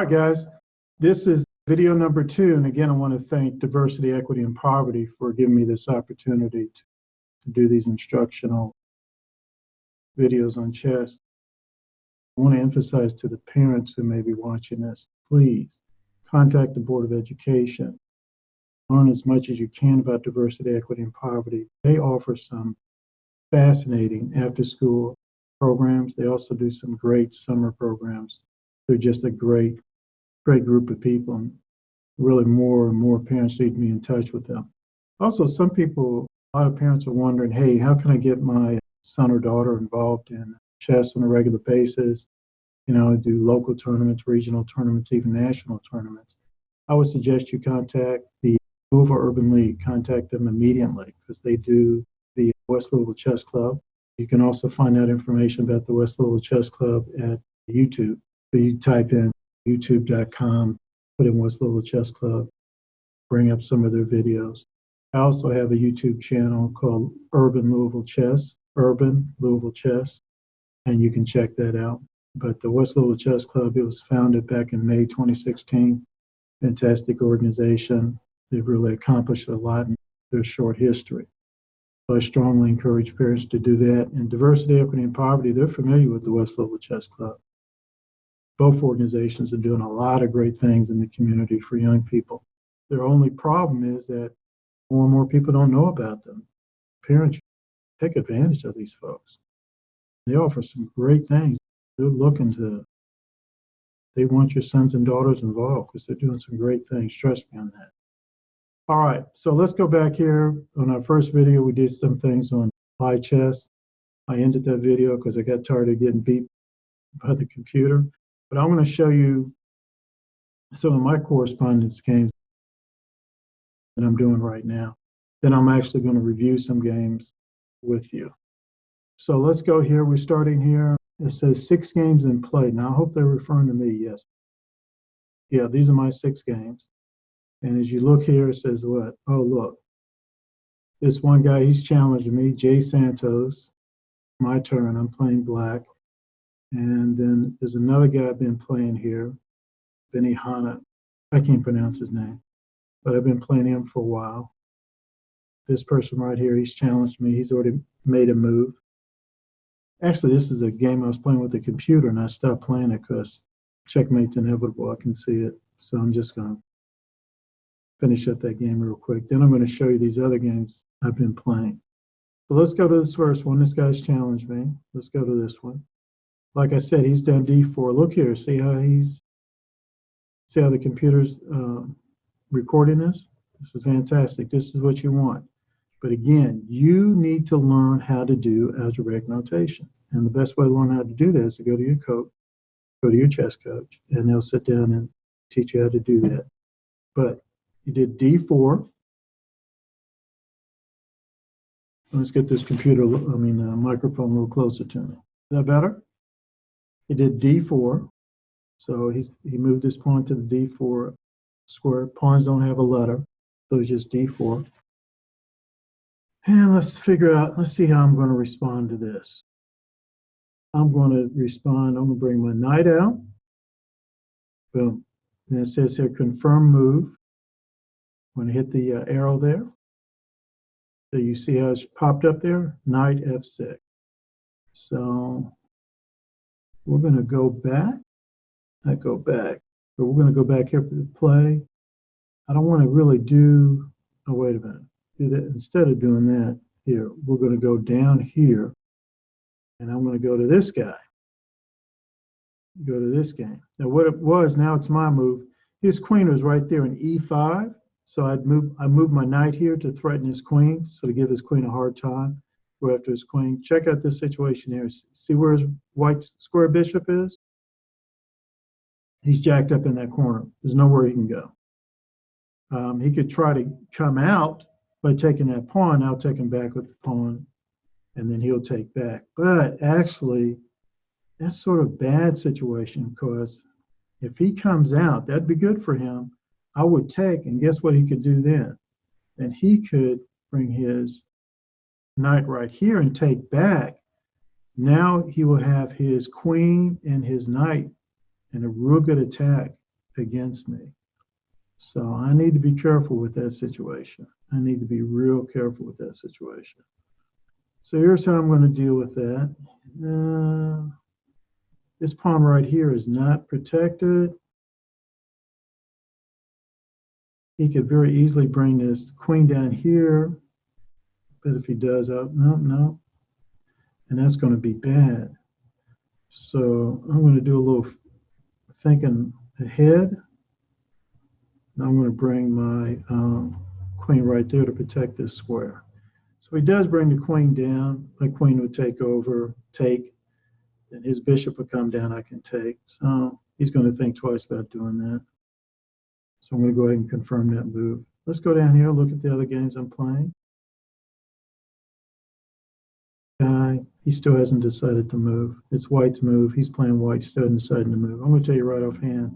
right, guys, this is video number 2. And again, I want to thank Diversity, Equity, and Poverty for giving me this opportunity to do these instructional videos on chess. I want to emphasize to the parents who may be watching this, please contact the Board of Education. Learn as much as you can about diversity, equity, and poverty. They offer some fascinating after-school programs. They also do some great summer programs. They're just a great group of people. And really, more and more parents need to be in touch with them. Also, a lot of parents are wondering, hey, how can I get my son or daughter involved in chess on a regular basis? You know, do local tournaments, regional tournaments, even national tournaments. I would suggest you contact the Louisville Urban League. Contact them immediately because they do the West Louisville Chess Club. You can also find out information about the West Louisville Chess Club at YouTube. So you type in youtube.com, put in West Louisville Chess Club, bring up some of their videos. I also have a YouTube channel called Urban Louisville Chess, and you can check that out. But the West Louisville Chess Club, it was founded back in May 2016. Fantastic organization. They've really accomplished a lot in their short history. So I strongly encourage parents to do that. And Diversity, Equity, and Poverty, they're familiar with the West Louisville Chess Club. Both organizations are doing a lot of great things in the community for young people. Their only problem is that more and more people don't know about them. Parents take advantage of these folks. They offer some great things. They want your sons and daughters involved because they're doing some great things. Trust me on that. All right, so let's go back here. On our first video, we did some things on LiChess. I ended that video because I got tired of getting beat by the computer. But I'm going to show you some of my correspondence games that I'm doing right now. Then I'm actually going to review some games with you. So let's go here. We're starting here. It says 6 games in play. Now, I hope they're referring to me. Yes. Yeah, these are my 6 games. And as you look here, it says what? Oh, look. This one guy, he's challenging me, Jay Santos. My turn. I'm playing black. And then there's another guy I've been playing here, Benny Hanna. I can't pronounce his name, but I've been playing him for a while. This person right here, he's challenged me. He's already made a move. Actually, this is a game I was playing with the computer, and I stopped playing it because checkmate's inevitable. I can see it. So I'm just going to finish up that game real quick. Then I'm going to show you these other games I've been playing. So let's go to this first one. This guy's challenged me. Let's go to this one. Like I said, he's done D4. Look here. See how the computer's recording this? This is fantastic. This is what you want. But again, you need to learn how to do algebraic notation. And the best way to learn how to do that is to go to your coach, go to your chess coach, and they'll sit down and teach you how to do that. But you did D4. Let's get this microphone a little closer to me. Is that better? He did D4. So he moved his pawn to the D4 square. Pawns don't have a letter, so it's just D4. And let's see how I'm going to respond to this. I'm going to bring my knight out. Boom. And it says here, confirm move. I'm going to hit the arrow there. So you see how it's popped up there? Knight F6. So we're going to go back. But we're going to go back here for the play. I don't want to really do, oh, wait a minute. Do that. Instead of doing that here, we're going to go down here, and I'm going to go to this guy. Go to this game. Now what it was, now it's my move. His queen was right there in E5, so I moved my knight here to threaten his queen, so to give his queen a hard time. Go after his queen. Check out this situation here. See where his white square bishop is? He's jacked up in that corner. There's nowhere he can go. He could try to come out by taking that pawn. I'll take him back with the pawn, and then he'll take back. But actually, that's sort of a bad situation because if he comes out, that'd be good for him. I would take, and guess what he could do then? Then he could bring his knight right here and take back. Now he will have his queen and his knight and a real good attack against me. So I need to be careful with that situation. I need to be real careful with that situation. So here's how I'm going to deal with that. This pawn right here is not protected. He could very easily bring this queen down here. But if he does, no. And that's going to be bad. So I'm going to do a little thinking ahead. Now I'm going to bring my queen right there to protect this square. So he does bring the queen down. My queen would take over, take. Then his bishop would come down, I can take. So he's going to think twice about doing that. So I'm going to go ahead and confirm that move. Let's go down here, look at the other games I'm playing. He still hasn't decided to move. It's White's move. He's playing White, still hasn't decided to move. I'm going to tell you right offhand,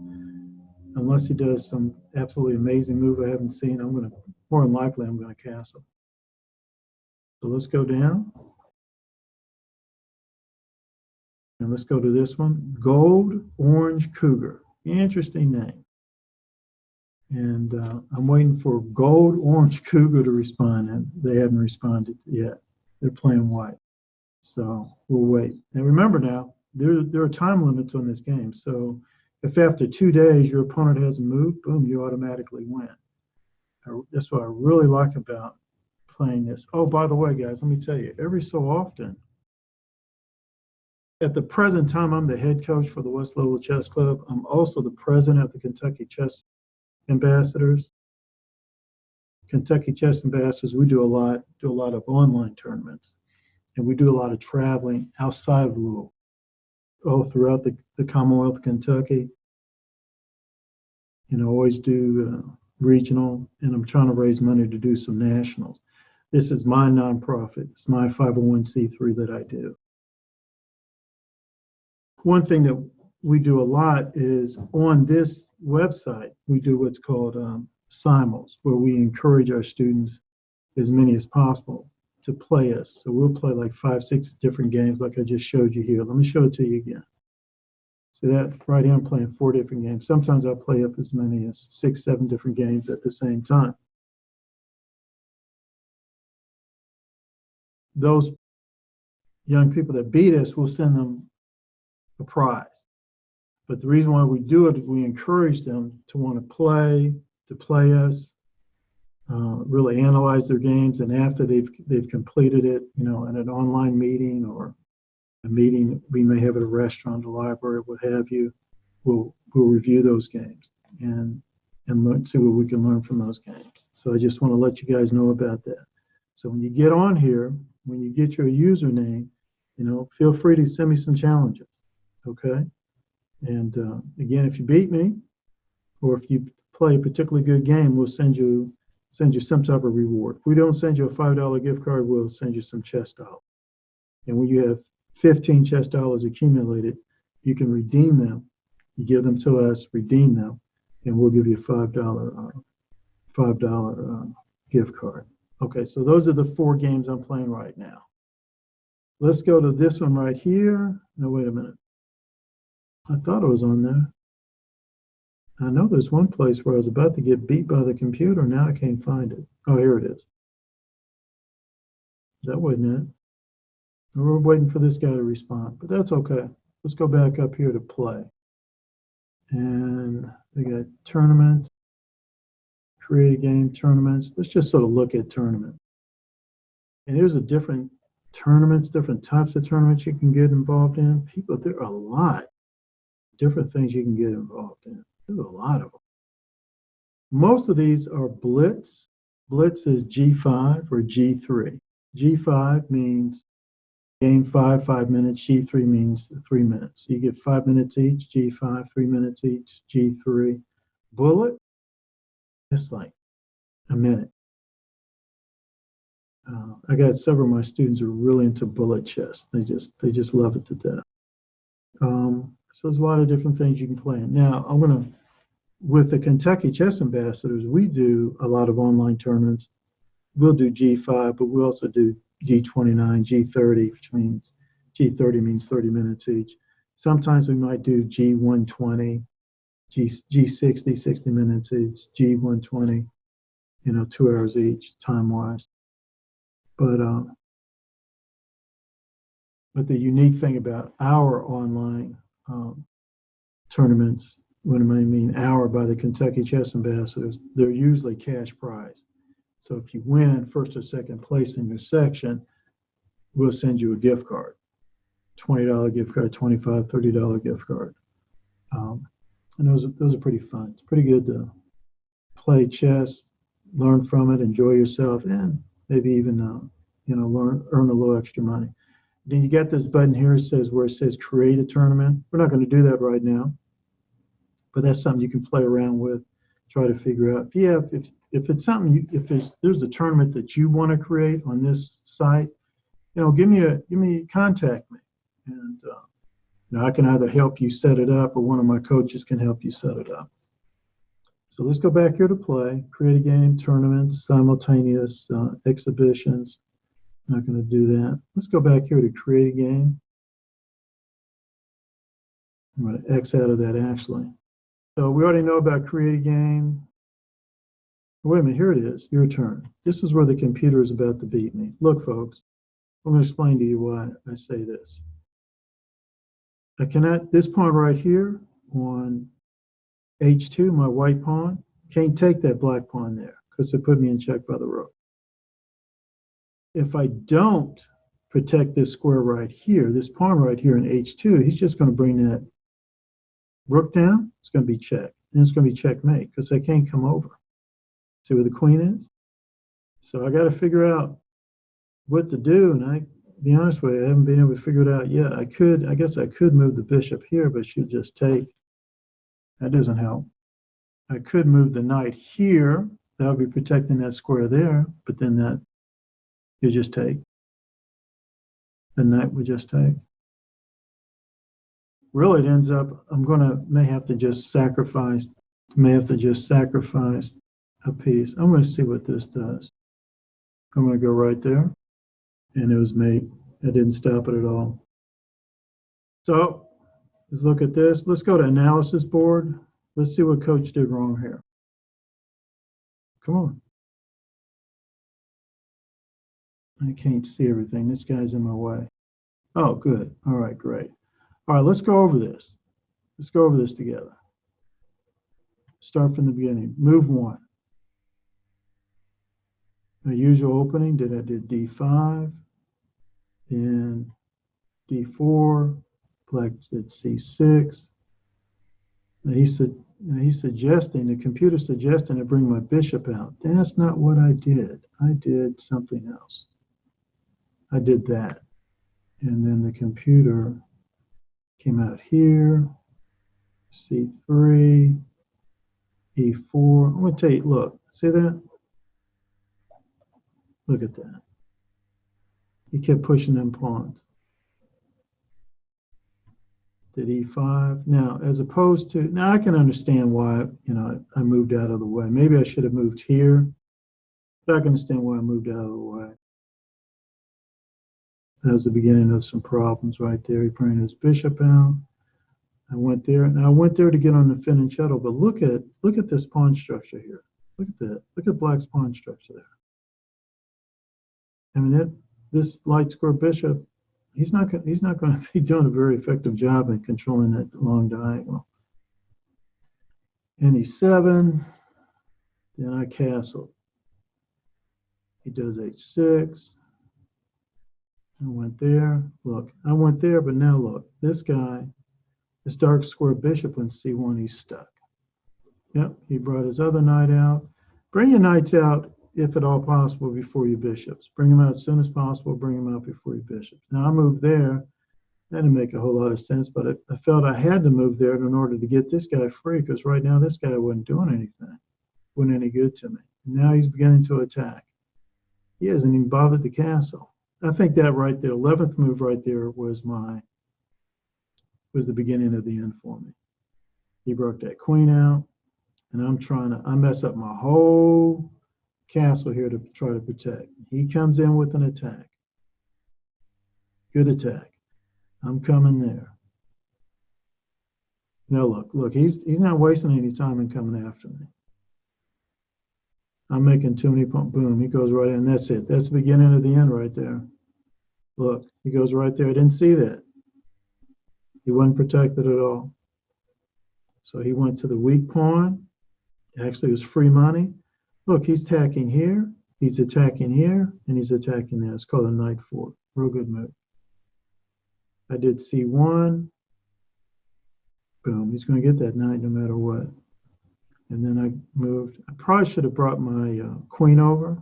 unless he does some absolutely amazing move I haven't seen, more than likely I'm going to castle. So let's go down. And let's go to this one, Gold Orange Cougar. Interesting name. And I'm waiting for Gold Orange Cougar to respond, and they haven't responded yet. They're playing White. So we'll wait. And remember now, there are time limits on this game. So if after 2 days your opponent hasn't moved, boom, you automatically win. That's what I really like about playing this. Oh, by the way, guys, let me tell you, every so often, at the present time, I'm the head coach for the West Louisville Chess Club. I'm also the president of the Kentucky Chess Ambassadors. Kentucky Chess Ambassadors, we do a lot of online tournaments. And we do a lot of traveling outside of Louisville, all throughout the Commonwealth of Kentucky. Always do regional, and I'm trying to raise money to do some nationals. This is my nonprofit. It's my 501c3 that I do. One thing that we do a lot is on this website, we do what's called simul's, where we encourage our students, as many as possible, to play us. So we'll play like 5, 6 different games like I just showed you here. Let me show it to you again. See that right here, I'm playing 4 different games. Sometimes I'll play up as many as 6, 7 different games at the same time. Those young people that beat us, we'll send them a prize. But the reason why we do it is we encourage them to want to play us, really analyze their games, and after they've completed it, in an online meeting or a meeting we may have at a restaurant, a library, what have you, we'll review those games and see what we can learn from those games. So I just want to let you guys know about that. So when you get on here, when you get your username, feel free to send me some challenges, okay? And again, if you beat me, or if you play a particularly good game, we'll send you some type of reward. If we don't send you a $5 gift card, we'll send you some chess dollars. And when you have 15 chess dollars accumulated, you can redeem them. You give them to us, redeem them, and we'll give you a $5 gift card. Okay, so those are the 4 games I'm playing right now. Let's go to this one right here. No, wait a minute. I thought it was on there. I know there's one place where I was about to get beat by the computer. Now I can't find it. Oh, here it is. That wasn't it. We're waiting for this guy to respond, but that's okay. Let's go back up here to play. And we got tournaments, create a game, tournaments. Let's just sort of look at tournaments. And there's a different tournaments, different types of tournaments you can get involved in. There are a lot of different things you can get involved in. There's a lot of them. Most of these are blitz. Blitz is G5 or G3. G5 means game 5, 5 minutes. G3 means 3 minutes. So you get 5 minutes each, G5, 3 minutes each, G3. Bullet, it's like a minute. I got several of my students who are really into bullet chess. They just love it to death. So there's a lot of different things you can play in. Now, with the Kentucky Chess Ambassadors, we do a lot of online tournaments. We'll do G5, but we also do G29, G30, which means G30 means 30 minutes each. Sometimes we might do G120, G60, 60 minutes each, G120, 2 hours each, time-wise. But the unique thing about our online tournaments, when I mean our by the Kentucky Chess Ambassadors, they're usually cash prize. So if you win first or second place in your section, we'll send you a gift card, $20 gift card, $25, $30 gift card. And those are pretty fun. It's pretty good to play chess, learn from it, enjoy yourself, and maybe even earn a little extra money. Then you got this button here where it says create a tournament. We're not going to do that right now, but that's something you can play around with, try to figure out. If it's something, if there's a tournament that you want to create on this site, contact me, and I can either help you set it up or one of my coaches can help you set it up. So let's go back here to play, create a game, tournaments, simultaneous exhibitions. Not going to do that. Let's go back here to create a game. I'm going to X out of that actually. So we already know about create a game. Wait a minute, here it is, your turn. This is where the computer is about to beat me. Look, folks, I'm going to explain to you why I say this. I cannot, this pawn right here on H2, my white pawn, can't take that black pawn there because it put me in check by the rook. If I don't protect this square right here, this pawn right here in H2, he's just going to bring that rook down. It's going to be check. And it's going to be checkmate because I can't come over. See where the queen is? So I got to figure out what to do. And I, to be honest with you, I haven't been able to figure it out yet. I guess I could move the bishop here, but she'll just take. That doesn't help. I could move the knight here. That would be protecting that square there, but then that you just take. The knight would just take. Really, it ends up, may have to just sacrifice a piece. I'm going to see what this does. I'm going to go right there, and it was mate. I didn't stop it at all. So let's look at this. Let's go to analysis board. Let's see what coach did wrong here. Come on. I can't see everything. This guy's in my way. Oh, good. All right, great. All right, let's go over this. Let's go over this together. Start from the beginning. Move one. My usual opening, I did D5, then D4, black did C6. Now he's suggesting, the computer's suggesting I bring my bishop out. That's not what I did. I did something else. I did that. And then the computer came out here, C3, E4. I'm going to tell you, look, see that? Look at that. He kept pushing them pawns. Did E5. Now, as opposed to, now I can understand why, I moved out of the way. Maybe I should have moved here, but I can understand why I moved out of the way. That was the beginning of some problems right there. He brought his bishop out. I went there. Now I went there to get on the fianchetto, but look at this pawn structure here. Look at that. Look at black's pawn structure there. I mean, this light square bishop, he's not going to be doing a very effective job in controlling that long diagonal. And E7, then I castled. He does H6. I went there. Look, I went there, but now look, this guy, this dark square bishop on C1, he's stuck. Yep, he brought his other knight out. Bring your knights out, if at all possible, before your bishops. Bring them out as soon as possible. Bring them out before your bishops. Now, I moved there. That didn't make a whole lot of sense, but I felt I had to move there in order to get this guy free, because right now this guy wasn't doing anything. Wasn't any good to me. Now he's beginning to attack. He hasn't even bothered the castle. I think that right there, 11th move right there was the beginning of the end for me. He broke that queen out, and I mess up my whole castle here to try to protect. He comes in with an attack. Good attack. I'm coming there. Now look, he's not wasting any time in coming after me. I'm making too many pump. Boom, he goes right in. That's it. That's the beginning of the end right there. Look, he goes right there. I didn't see that. He wasn't protected at all. So he went to the weak pawn. Actually, it was free money. Look, he's attacking here. He's attacking here, and he's attacking there. It's called a knight fork. Real good move. I did C1. Boom. He's going to get that knight no matter what. And then I moved. I probably should have brought my queen over.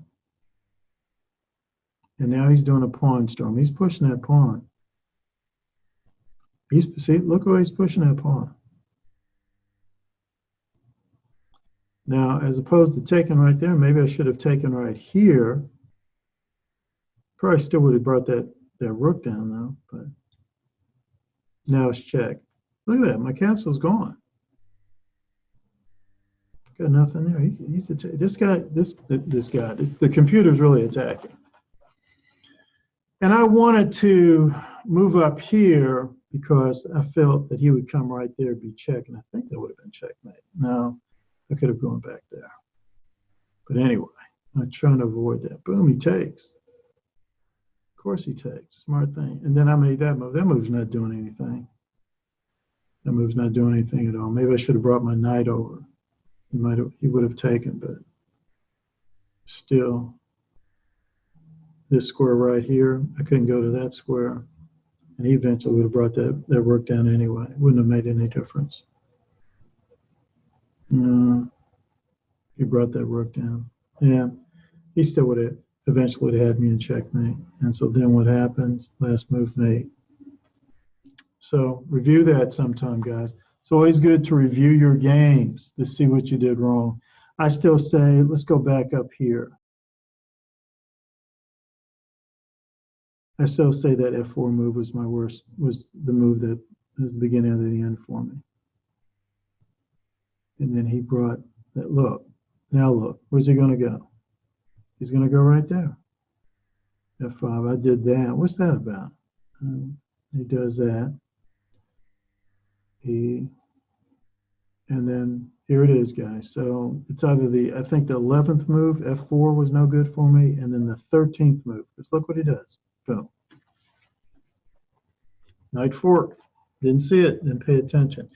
And now he's doing a pawn storm. He's pushing that pawn. See, look where he's pushing that pawn. Now, as opposed to taking right there, maybe I should have taken right here. Probably still would have brought that rook down though. But now it's check. Look at that. My castle's gone. Got nothing there. The computer's really attacking. And I wanted to move up here because I felt that he would come right there and be check, and I think that would have been checkmate. No, I could have gone back there. But anyway, I'm trying to avoid that. Boom, he takes. Of course he takes. Smart thing. And then I made that move. That move's not doing anything. That move's not doing anything at all. Maybe I should have brought my knight over. He would have taken, but still, this square right here, I couldn't go to that square, and he eventually would have brought that rook down anyway. It wouldn't have made any difference. He brought that rook down. Yeah, he still would have eventually had me in checkmate. And so then what happens? Last move mate. So review that sometime, guys. It's always good to review your games to see what you did wrong. I still say, let's go back up here. I still say that F4 move was my worst, was the move that was the beginning of the end for me. And then he brought that, look, now look, where's he going to go? He's going to go right there. F5, I did that. What's that about? He does that. And then here it is, guys. So it's either I think the 11th move, F4 was no good for me, and then the 13th move. Just look what he does. Boom. Knight fork. Didn't see it, didn't pay attention.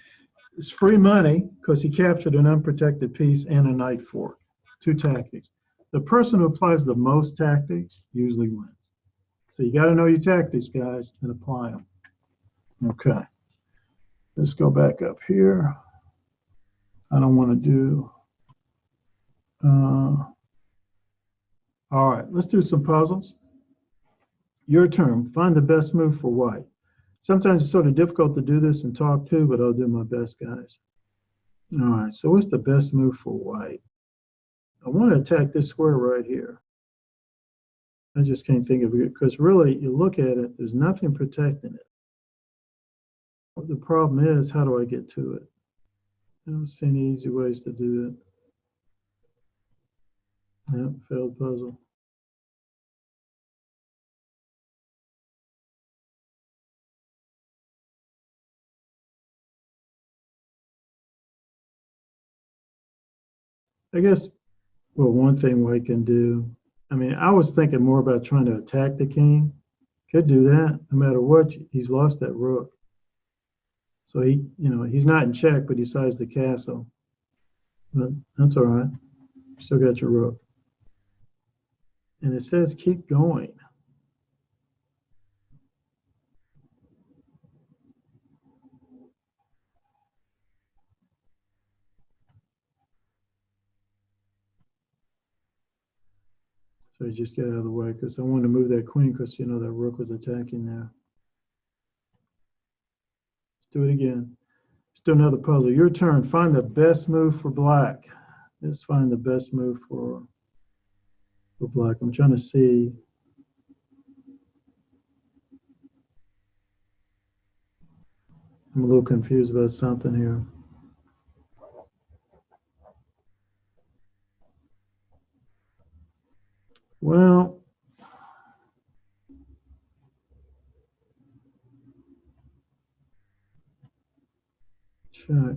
It's free money because he captured an unprotected piece and a knight fork. Two tactics. The person who applies the most tactics usually wins. So you got to know your tactics, guys, and apply them. Okay. Let's go back up here. I don't want to do. All right, let's do some puzzles. Your turn. Find the best move for white. Sometimes it's sort of difficult to do this and talk to, but I'll do my best, guys. All right, so what's the best move for white? I want to attack this square right here. I just can't think of it because really, you look at it, there's nothing protecting it. The problem is, how do I get to it? I don't see any easy ways to do that. Yep, failed puzzle. I guess, well, one thing white can do, I mean, I was thinking more about trying to attack the king. Could do that. No matter what, he's lost that rook. So he's not in check, but he sized the castle. But that's all right. Still got your rook. And it says keep going. So he just get out of the way because I wanted to move that queen because that rook was attacking there. Let's do it again. Let's do another puzzle. Your turn. Find the best move for black. Let's find the best move for black. I'm trying to see. I'm a little confused about something here. Well, Check.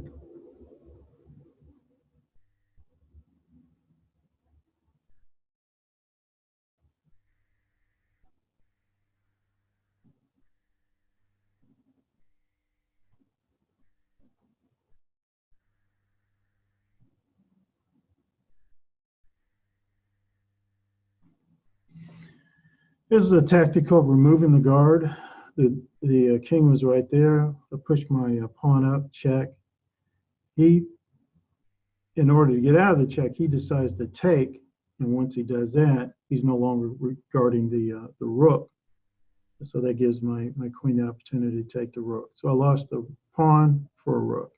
This is a tactic called removing the guard. The king was right there. I pushed my pawn up, check. He, in order to get out of the check, he decides to take. And once he does that, he's no longer guarding the rook. So that gives my queen the opportunity to take the rook. So I lost the pawn for a rook.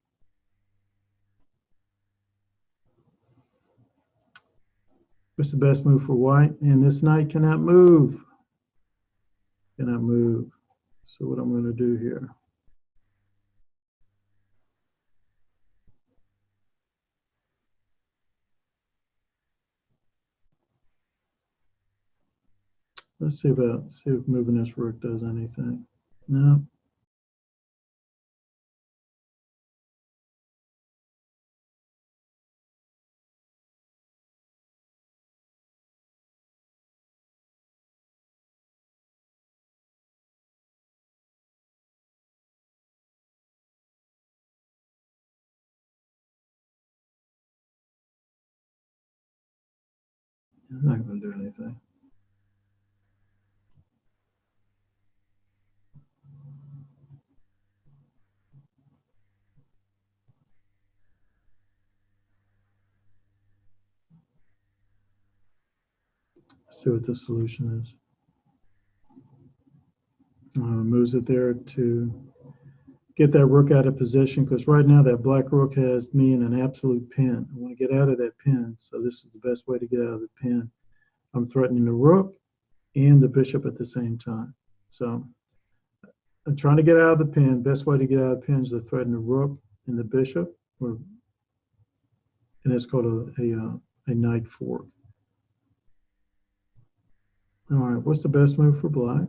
What's the best move for white? And this knight cannot move. Cannot move. So what I'm going to do here. Let's see if moving this rook does anything. No. I'm not going to do anything. Let's see what the solution is. Moves it there to get that rook out of position, because right now that black rook has me in an absolute pin. I want to get out of that pin, so this is the best way to get out of the pin. I'm threatening the rook and the bishop at the same time. So I'm trying to get out of the pin. Best way to get out of the pin is to threaten the rook and the bishop, and it's called a knight fork. All right, what's the best move for black?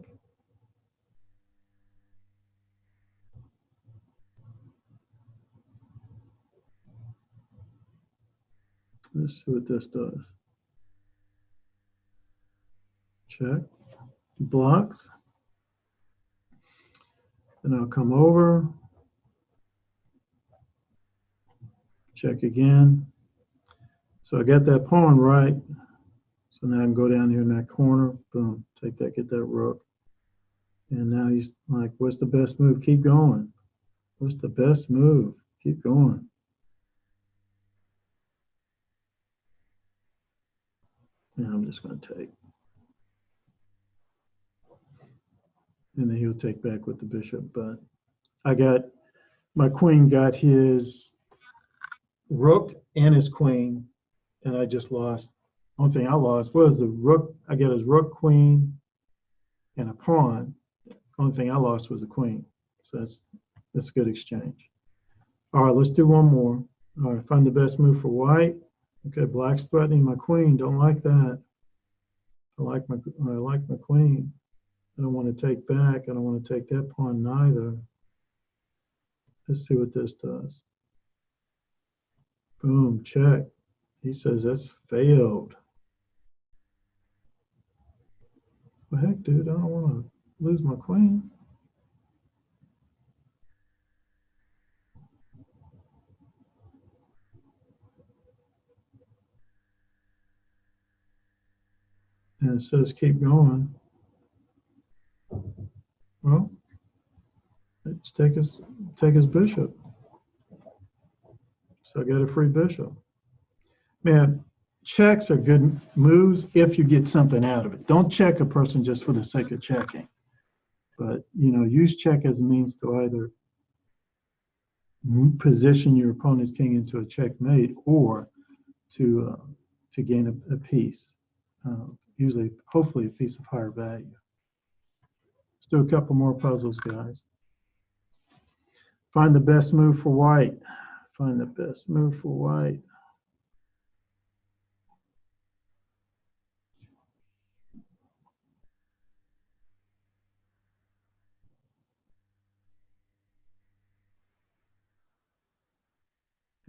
Let's see what this does. Check. Blocks. Then I'll come over. Check again. So I got that pawn right. So now I can go down here in that corner. Boom. Take that, get that rook. And now he's like, what's the best move? Keep going. What's the best move? Keep going. And I'm just going to take. And then he'll take back with the bishop. But my queen got his rook and his queen, and I just lost. Only thing I lost was the rook. I got his rook, queen, and a pawn. Only thing I lost was the queen. So that's a good exchange. All right, let's do one more. All right, find the best move for white. Okay, black's threatening my queen. Don't like that. I like my queen. I don't want to take back. I don't want to take that pawn neither. Let's see what this does. Boom, check. He says that's failed. Well, heck, dude, I don't want to lose my queen. And it says keep going. Well, let's take his bishop. So I got a free bishop. Man, checks are good moves if you get something out of it. Don't check a person just for the sake of checking. But, use check as a means to either position your opponent's king into a checkmate or to gain a piece. Usually, hopefully, a piece of higher value. Let's do a couple more puzzles, guys. Find the best move for white. Find the best move for white.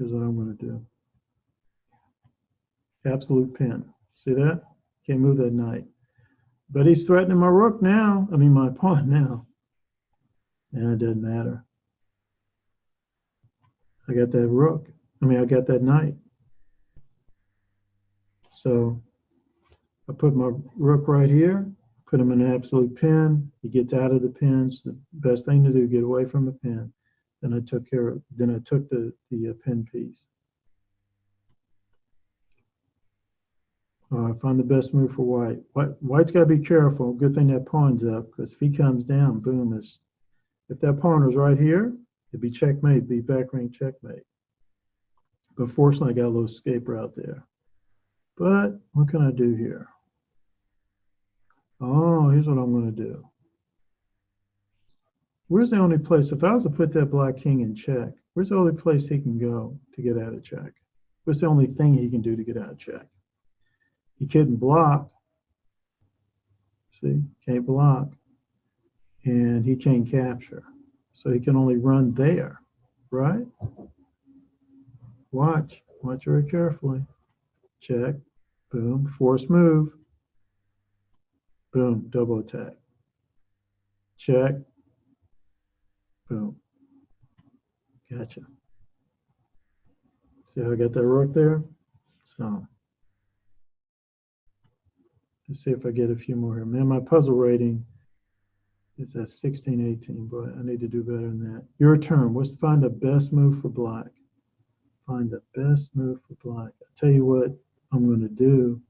Here's what I'm going to do. Absolute pin. See that? Can't move that knight. But he's threatening my rook now. I mean, my pawn now. And it doesn't matter. I got that rook. I got that knight. So I put my rook right here, put him in an absolute pin. He gets out of the pins. The best thing to do, get away from the pin. Then I took the pin piece. Find the best move for white. White's got to be careful. Good thing that pawn's up, because if he comes down, boom. If that pawn was right here, it'd be checkmate, it'd be back rank checkmate. But fortunately, I got a little escape route there. But what can I do here? Oh, here's what I'm going to do. Where's the only place, if I was to put that black king in check, where's the only place he can go to get out of check? What's the only thing he can do to get out of check? He couldn't block. See, can't block. And he can't capture. So he can only run there, right? Watch very carefully. Check, boom, force move. Boom, double attack. Check, boom. Gotcha. See how I got that rook there? So let's see if I get a few more here. Man, my puzzle rating is at 16, 18, but I need to do better than that. Your turn. Let's find the best move for black. Find the best move for black. I'll tell you what I'm going to do.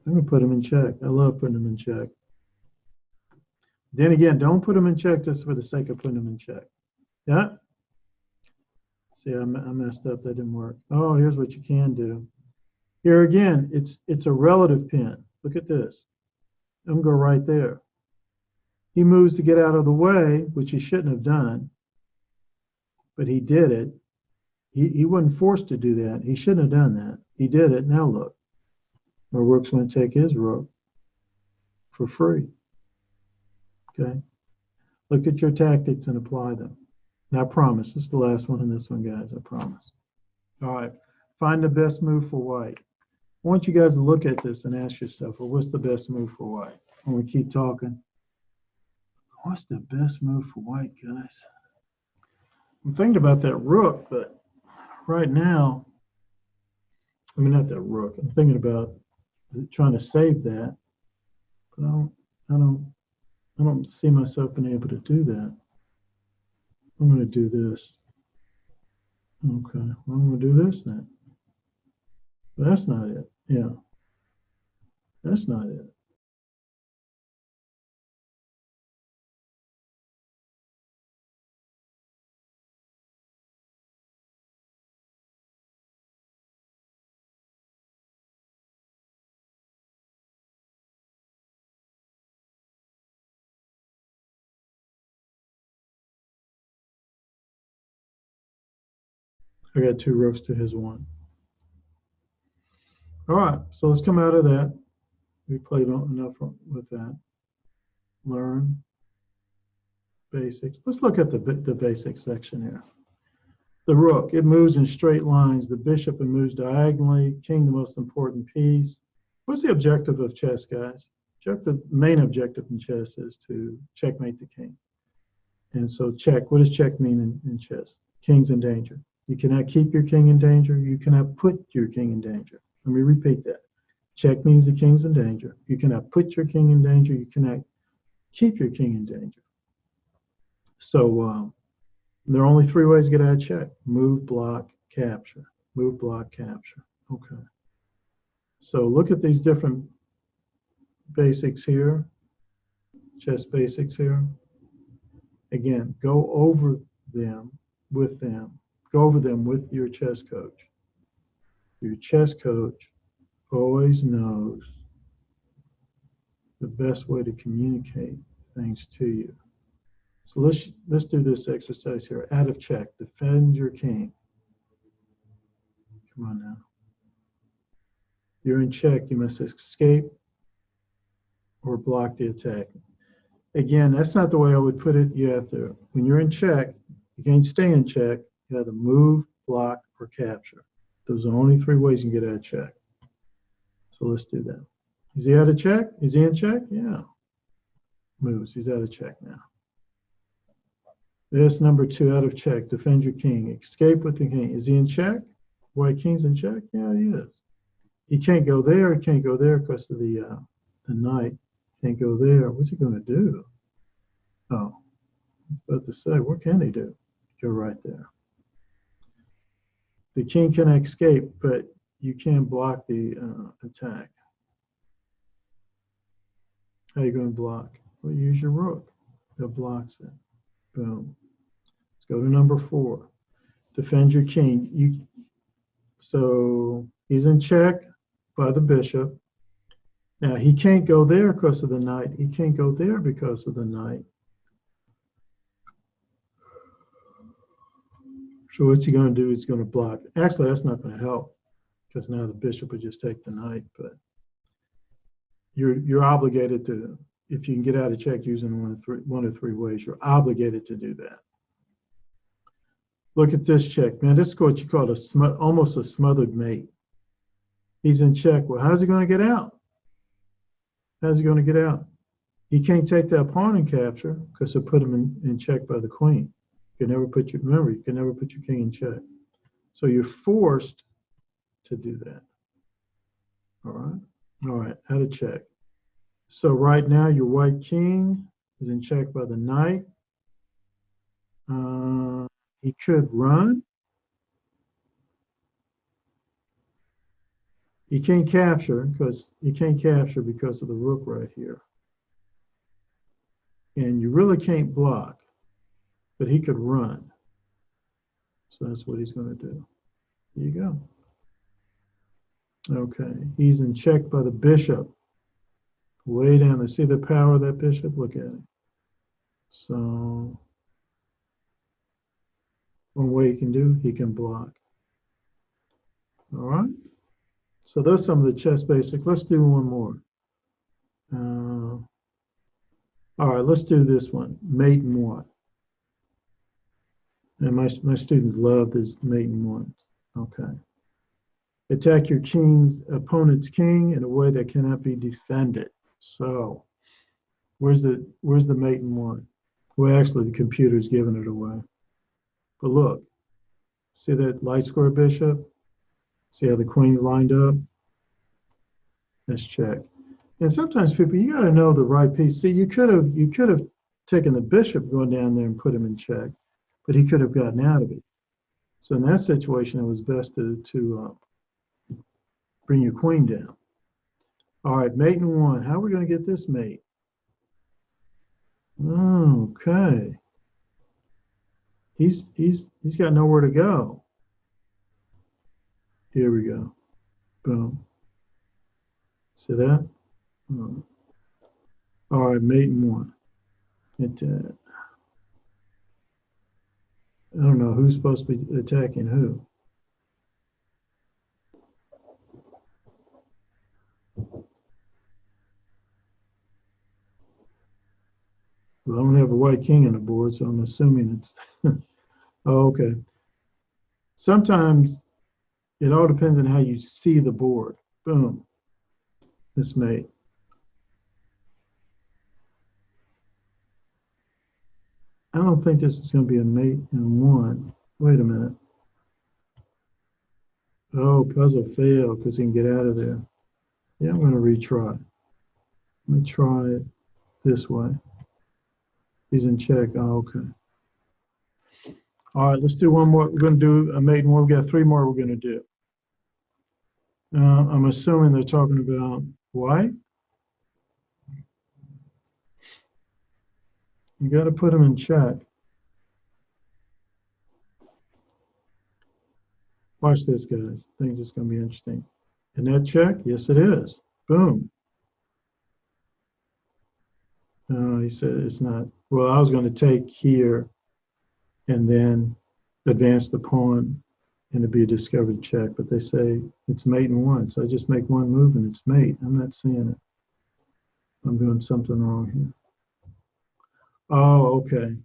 I'm going to put him in check. I love putting him in check. Then again, don't put him in check just for the sake of putting him in check. Yeah? See, I messed up. That didn't work. Oh, here's what you can do. Here again, it's a relative pin. Look at this. I'm going to go right there. He moves to get out of the way, which he shouldn't have done, but he did it. He wasn't forced to do that. He shouldn't have done that. He did it. Now look. My rook's going to take his rook for free. Okay? Look at your tactics and apply them. Now, I promise. This is the last one in this one, guys. I promise. All right. Find the best move for white. I want you guys to look at this and ask yourself, well, what's the best move for white? When we keep talking, what's the best move for white, guys? I'm thinking about that rook, but right now, not that rook. I'm thinking about trying to save that, but I don't see myself being able to do that. I'm going to do this. Okay, well, I'm going to do this then. But that's not it. Yeah, that's not it. I got 2 rooks to his 1. All right, so let's come out of that. We played enough with that. Learn basics. Let's look at the basic section here. The rook, it moves in straight lines. The bishop, it moves diagonally. King, the most important piece. What's the objective of chess, guys? Main objective in chess is to checkmate the king. And so check, what does check mean in chess? King's in danger. You cannot keep your king in danger. You cannot put your king in danger. Let me repeat that. Check means the king's in danger. You cannot put your king in danger. You cannot keep your king in danger. So there are only 3 ways to get out of check. Move, block, capture. Move, block, capture. Okay. So look at these different basics here. Chess basics here. Again, go over them with them. Go over them with your chess coach. Your chess coach always knows the best way to communicate things to you. So let's do this exercise here. Out of check, defend your king. Come on now. You're in check. You must escape or block the attack. Again, that's not the way I would put it. You have to, when you're in check, you can't stay in check. You either move, block, or capture. Those are the only three ways you can get out of check. So let's do that. Is he out of check? Is he in check? Yeah. Moves. He's out of check now. This number 2 out of check. Defend your king. Escape with the king. Is he in check? White king's in check? Yeah, he is. He can't go there. He can't go there because of the knight. Can't go there. What's he going to do? Oh, I was about to say, what can he do? Go right there. The king can escape, but you can't block the attack. How are you going to block? Well, use your rook. That blocks it. Boom. Let's go to number 4. Defend your king. So he's in check by the bishop. Now, he can't go there because of the knight. He can't go there because of the knight. So what's he going to do? He's going to block. Actually, that's not going to help because now the bishop would just take the knight. But you're obligated to, if you can get out of check using one of three ways, you're obligated to do that. Look at this check, man. This is what you call almost a smothered mate. He's in check. Well, how's he going to get out? How's he going to get out? He can't take that pawn and capture because it'll put him in check by the queen. You can never put your, remember, you can never put your king in check. So you're forced to do that. All right? All right, out of check. So right now your white king is in check by the knight. He could run. He can't capture because of the rook right here. And you really can't block, but he could run. So that's what he's going to do. There you go. Okay, he's in check by the bishop. Way down there. See the power of that bishop? Look at it. So one way he can do, he can block. All right. So those are some of the chess basics. Let's do one more. All right, let's do this one. Mate and one. And my students love this mate and one. Okay. Attack your opponent's king in a way that cannot be defended. So where's the mate and one? Well, actually, the computer's giving it away. But look, see that light square bishop? See how the queen's lined up? Let's check. And sometimes people, you got to know the right piece. See, you could have taken the bishop going down there and put him in check, but he could have gotten out of it. So in that situation, it was best to bring your queen down. All right, mate and one. How are we going to get this mate? Okay. He's got nowhere to go. Here we go. Boom. See that? All right, mate and one. I don't know who's supposed to be attacking who. Well, I don't have a white king on the board, so I'm assuming it's oh, okay. Sometimes it all depends on how you see the board. Boom. This mate. I don't think this is going to be a mate and one. Wait a minute. Oh, puzzle failed because he can get out of there. Yeah, I'm going to retry. Let me try it this way. He's in check. Oh, okay. All right, let's do one more. We're going to do a mate and one. We've got 3 more we're going to do. I'm assuming they're talking about white. You got to put him in check. Watch this, guys. I think this is going to be interesting. And that check? Yes, it is. Boom. He said it's not. Well, I was going to take here and then advance the pawn and it'd be a discovered check, but they say it's mate and one. So I just make one move and it's mate. I'm not seeing it. I'm doing something wrong here. Oh, okay.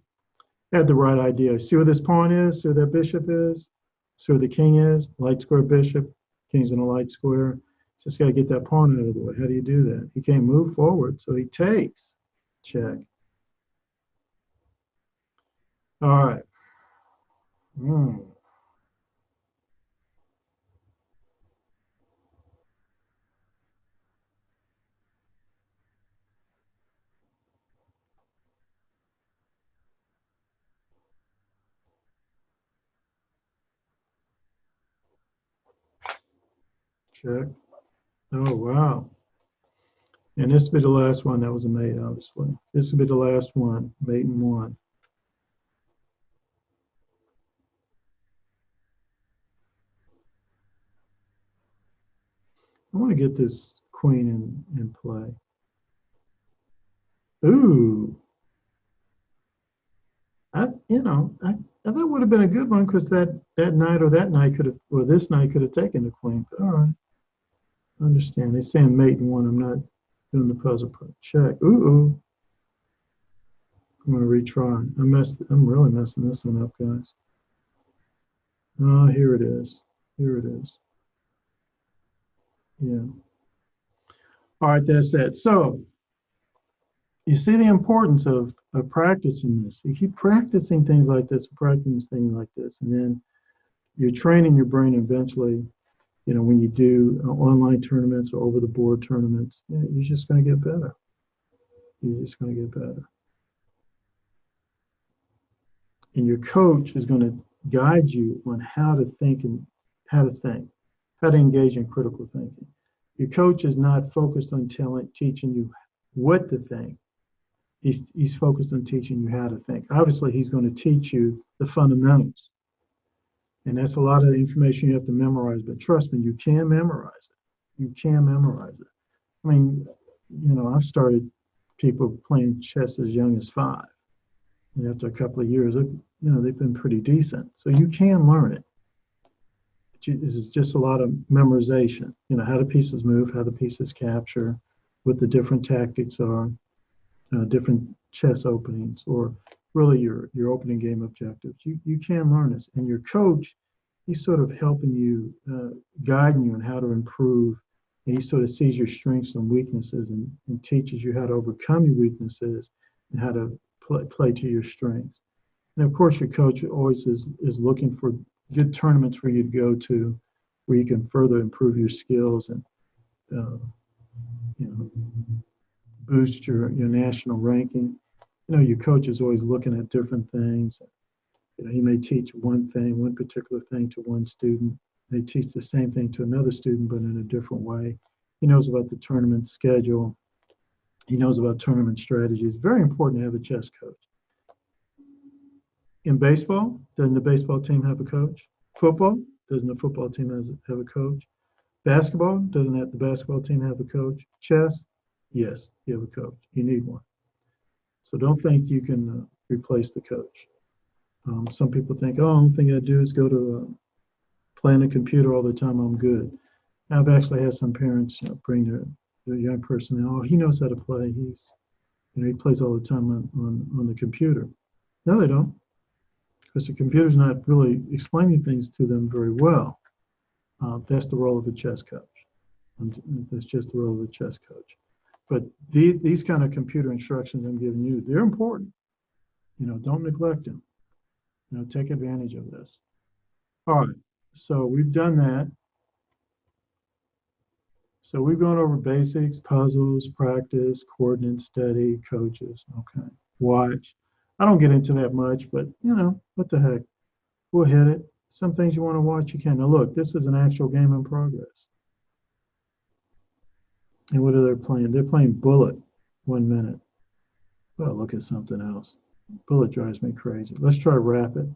had the right idea. See where this pawn is? See where that bishop is? See where the king is? Light square bishop. King's in a light square. Just got to get that pawn out of the way. How do you do that? He can't move forward, so he takes. Check. All right. Check. Oh, wow. And this will be the last one. That was a mate, obviously. This will be the last one. Mate and one. I want to get this queen in play. Ooh. I that would have been a good one because that knight or that knight could have, or this knight could have taken the queen. But all right. I understand. They're saying mate and one. I'm not doing the puzzle part. Check. Ooh. I'm going to retry. I'm really messing this one up, guys. Oh, here it is. Here it is. Yeah. All right, that's that. So you see the importance of practicing this. You keep practicing things like this, practicing things like this, and then you're training your brain eventually. When you do online tournaments or over the board tournaments, you're just going to get better. You're just going to get better. And your coach is going to guide you on how to think and how to engage in critical thinking. Your coach is not focused on teaching you what to think. He's focused on teaching you how to think. Obviously, he's going to teach you the fundamentals. And that's a lot of information you have to memorize, but trust me, you can memorize it. You can memorize it. I mean, I've started people playing chess as young as 5. And after a couple of years, they've been pretty decent. So you can learn it. This is just a lot of memorization. How the pieces move, how the pieces capture, what the different tactics are, different chess openings, or really your opening game objectives. You can learn this. And your coach, he's sort of helping you, guiding you on how to improve. And he sort of sees your strengths and weaknesses and teaches you how to overcome your weaknesses and how to play to your strengths. And of course, your coach always is looking for good tournaments for you to go to where you can further improve your skills and boost your national ranking. Your coach is always looking at different things. He may teach one particular thing to one student. They teach the same thing to another student, but in a different way. He knows about the tournament schedule. He knows about tournament strategies. Very important to have a chess coach. In baseball, doesn't the baseball team have a coach? Football, doesn't the football team have a coach? Basketball, doesn't the basketball team have a coach? Chess, yes, you have a coach. You need one. So don't think you can replace the coach. Some people think, oh, the only thing I do is go to play on the computer all the time. I'm good. I've actually had some parents bring their young person in. Oh, he knows how to play. He plays all the time on the computer. No, they don't, because the computer's not really explaining things to them very well. That's the role of a chess coach. That's just the role of a chess coach. But these kind of computer instructions I'm giving you, they're important. Don't neglect them. Take advantage of this. All right, so we've done that. So we've gone over basics, puzzles, practice, coordinate study, coaches. Okay, watch. I don't get into that much, but what the heck? We'll hit it. Some things you want to watch, you can. Now look, this is an actual game in progress. And what are they playing? They're playing Bullet 1 minute. Well, look at something else. Bullet drives me crazy. Let's try Rapid.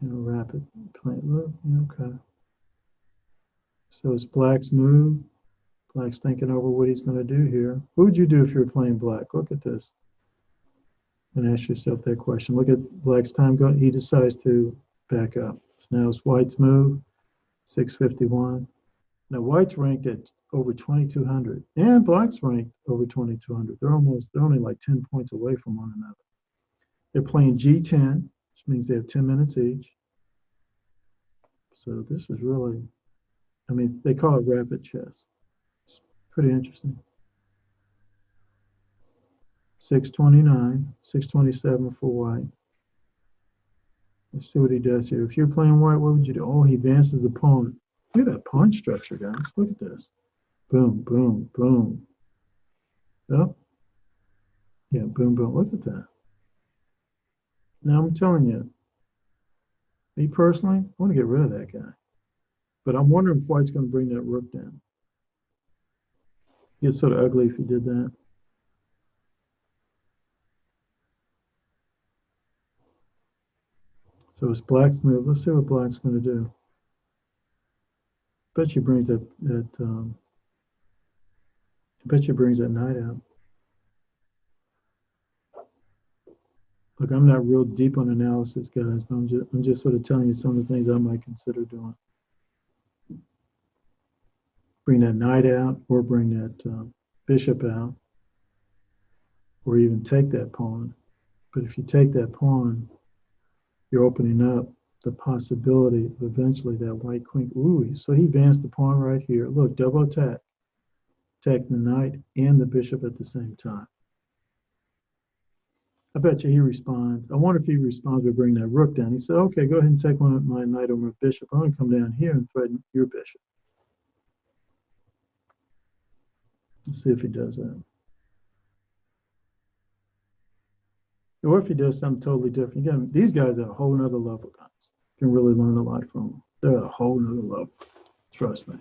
Rapid. Look, okay. So it's Black's move. Black's thinking over what he's going to do here. What would you do if you were playing Black? Look at this. And ask yourself that question. Look at Black's time going. He decides to back up. So now it's White's move. 6:51. Now white's ranked at over 2,200, and black's ranked over 2,200. They're only like 10 points away from one another. They're playing G10, which means they have 10 minutes each. So this is really, I mean, they call it rapid chess. It's pretty interesting. 629, 627 for white. Let's see what he does here. If you're playing white, what would you do? Oh, he advances the pawn. Look at that pawn structure, guys. Look at this. Boom, boom, boom. Oh, yeah, boom, boom. Look at that. Now I'm telling you, me personally, I want to get rid of that guy. But I'm wondering if white's going to bring that rook down. It's sort of ugly if he did that. So it's black's move. Let's see what black's going to do. Bet you brings that I bet you brings that knight out. Look, I'm not real deep on analysis, guys, but I'm just sort of telling you some of the things I might consider doing. Bring that knight out, or bring that bishop out, or even take that pawn. But if you take that pawn, you're opening up the possibility of eventually that white queen. Ooh, so he advanced the pawn right here. Look, double attack. Attack the knight and the bishop at the same time. I bet you he responds. I wonder if he responds by bringing that rook down. He said, okay, go ahead and take one of my knight over my bishop. I'm going to come down here and threaten your bishop. Let's see if he does that. Or if he does something totally different. Again, these guys are a whole nother level, guys. You can really learn a lot from them. They're at a whole nother level. Trust me.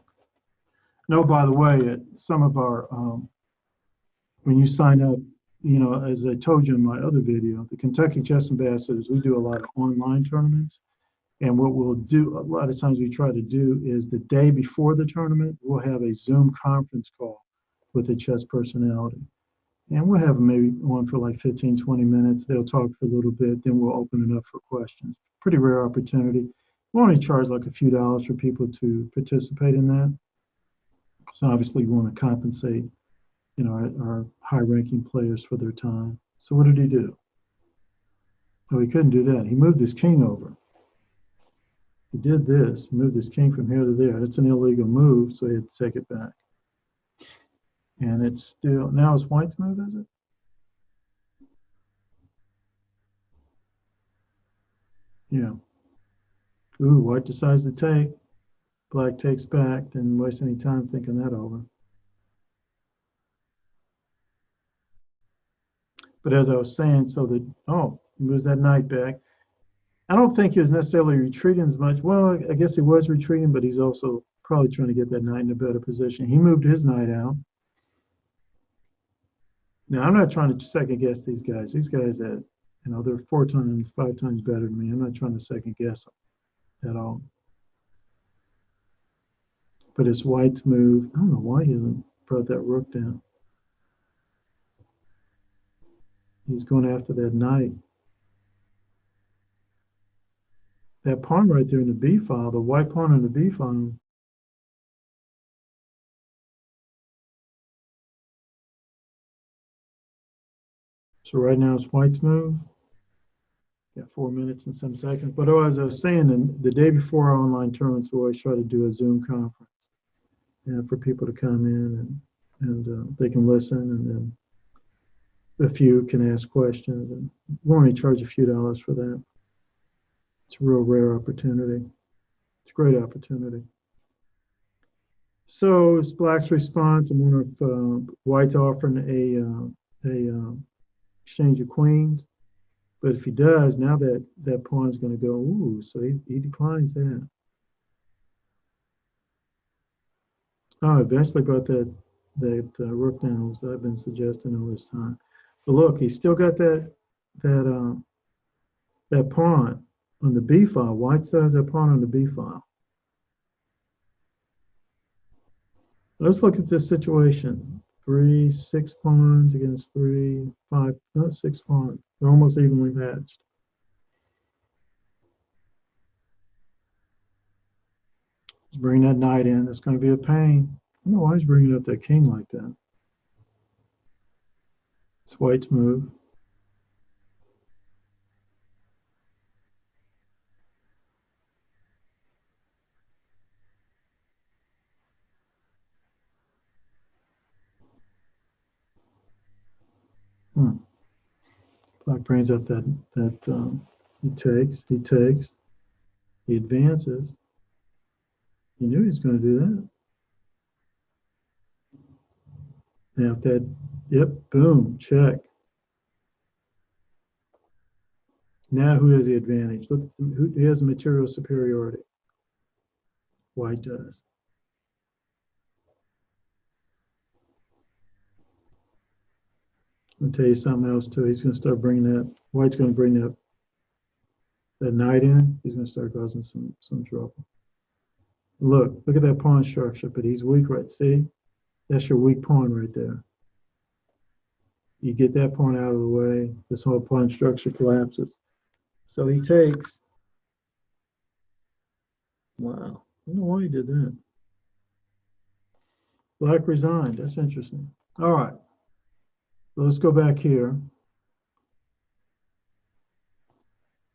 No, by the way, at some of our, when you sign up, you know, as I told you in my other video, the Kentucky Chess Ambassadors, we do a lot of online tournaments. And what we'll do, a lot of times we try to do is the day before the tournament, we'll have a Zoom conference call with a chess personality. And we'll have maybe on for like 15, 20 minutes. They'll talk for a little bit, then we'll open it up for questions. Pretty rare opportunity. We only charge like a few dollars for people to participate in that. So obviously we want to compensate, you know, our high-ranking players for their time. So what did he do? Oh, he couldn't do that. He moved his king over. He did this. He moved his king from here to there. That's an illegal move, so he had to take it back. And it's still, now it's white's move, is it? Yeah. Ooh, white decides to take. Black takes back. Didn't waste any time thinking that over. But as I was saying, so that, oh, he moves that knight back. I don't think he was necessarily retreating as much. Well, I guess he was retreating, but he's also probably trying to get that knight in a better position. He moved his knight out. Now, I'm not trying to second guess these guys. These guys that, you know, they're 4 times, 5 times better than me. I'm not trying to second guess them at all. But it's white's move. I don't know why he hasn't brought that rook down. He's going after that knight. That pawn right there in the B file, the white pawn in the B file. So right now it's white's move. Got 4 minutes and some seconds. But as I was saying, the day before our online tournaments, we always try to do a Zoom conference for people to come in and they can listen, and then a few can ask questions. And we only charge a few dollars for that. It's a real rare opportunity. It's a great opportunity. So it's black's response. I'm wondering if white's offering a exchange of queens. But if he does, now that pawn's going to go, ooh, so he declines that. Oh, eventually brought that rook down, as I've been suggesting all this time. But look, he's still got that pawn on the B file. White still has that pawn on the B file. Let's look at this situation. 3, 6 pawns against 3, 5, not 6 pawns. They're almost evenly matched. He's bringing that knight in. It's going to be a pain. I don't know why he's bringing up that king like that. It's white's move. Black brings up he takes, he advances. He knew he was going to do that. Now if that, yep, boom, check. Now who has the advantage? Look, who has material superiority? White does. I'll tell you something else too. He's going to start bringing that. White's going to bring that knight in. He's going to start causing some trouble. Look at that pawn structure, but he's weak, right? See, that's your weak pawn right there. You get that pawn out of the way, this whole pawn structure collapses. So he takes. Wow, I don't know why he did that. Black resigned. That's interesting. All right, so let's go back here.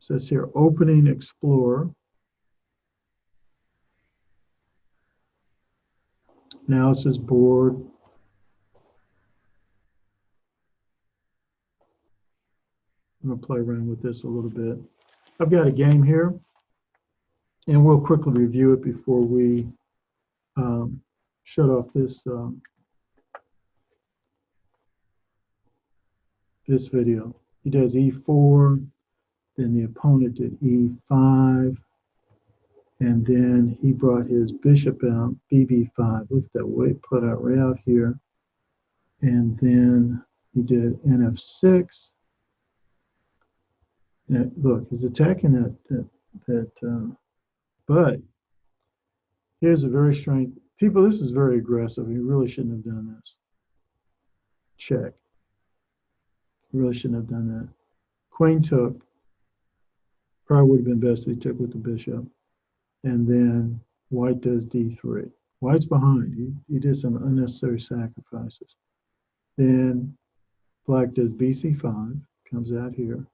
It says here, opening Explorer. Analysis board. I'm going to play around with this a little bit. I've got a game here, and we'll quickly review it before we shut off this this video. He does e4, then the opponent did e5, and then he brought his bishop out, bb5. Look at that way put out right out here. And then he did nf6. And look, he's attacking but here's a very strange, people, this is very aggressive. He really shouldn't have done this. Check. He really shouldn't have done that. Queen took. Probably would have been best if he took with the bishop. And then white does d3. White's behind. He did some unnecessary sacrifices. Then black does bc5, comes out here,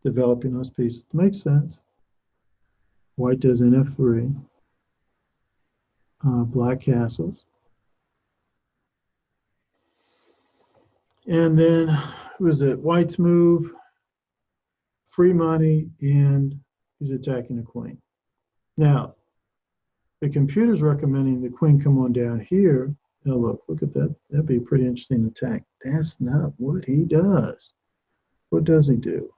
developing those pieces. Makes sense. White does nf3. Black castles. And then, who is it? White's move, free money, and he's attacking the queen. Now, the computer's recommending the queen come on down here. Now look at that. That'd be a pretty interesting attack. That's not what he does. What does he do?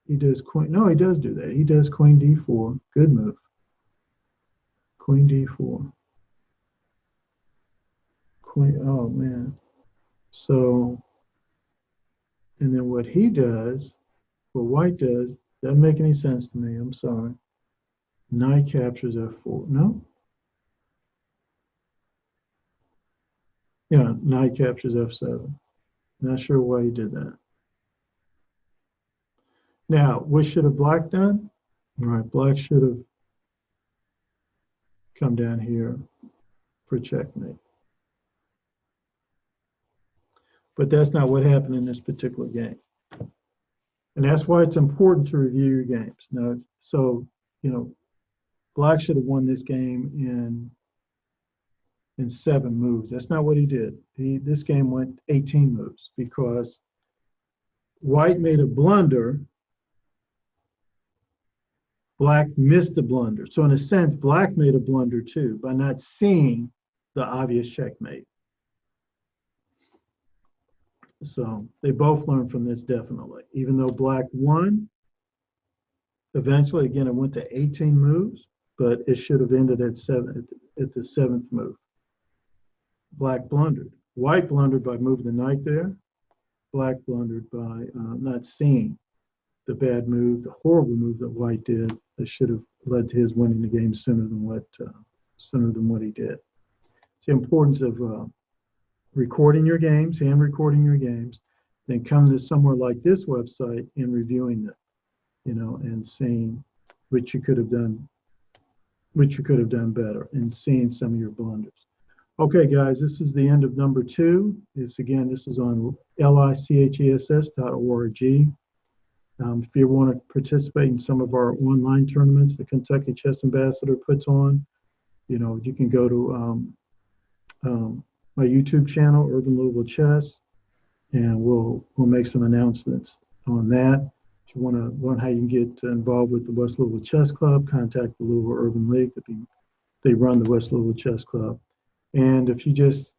He does queen. No, he does do that. He does queen d4. Good move. Queen d4. Queen. Oh man. So, and then what he does, what white does, doesn't make any sense to me. I'm sorry. Knight captures f4. No. Yeah, knight captures f7. Not sure why he did that. Now, what should have black done? All right, black should have come down here for checkmate. But that's not what happened in this particular game. And that's why it's important to review your games. Now, so, black should have won this game in 7 moves. That's not what he did. This game went 18 moves because white made a blunder. Black missed a blunder. So in a sense, black made a blunder too by not seeing the obvious checkmate. So they both learned from this definitely. Even though black won, eventually, again, it went to 18 moves, but it should have ended at the 7th move. Black blundered. White blundered by moving the knight there. Black blundered by not seeing the bad move, the horrible move that white did that should have led to his winning the game sooner than what he did. It's the importance of recording your games, hand recording your games, then come to somewhere like this website and reviewing them, and seeing what you could have done which you could have done better, and seeing some of your blunders. Okay, guys, this is the end of number 2. This is on lichess.org. If you want to participate in some of our online tournaments the Kentucky Chess Ambassador puts on, you can go to my YouTube channel, Urban Louisville Chess, and we'll make some announcements on that. If you want to learn how you can get involved with the West Louisville Chess Club, contact the Louisville Urban League. They run the West Louisville Chess Club. And if you just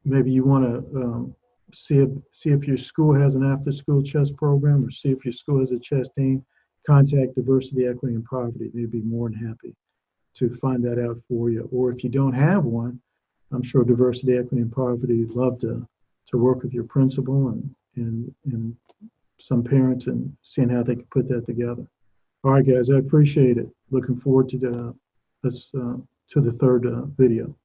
maybe you want to see if your school has an after-school chess program, or see if your school has a chess team, contact Diversity, Equity, and Poverty. They'd be more than happy to find that out for you. Or if you don't have one, I'm sure Diversity, Equity, and Poverty would love to work with your principal and some parents and seeing how they can put that together. All right, guys, I appreciate it. Looking forward to the third video.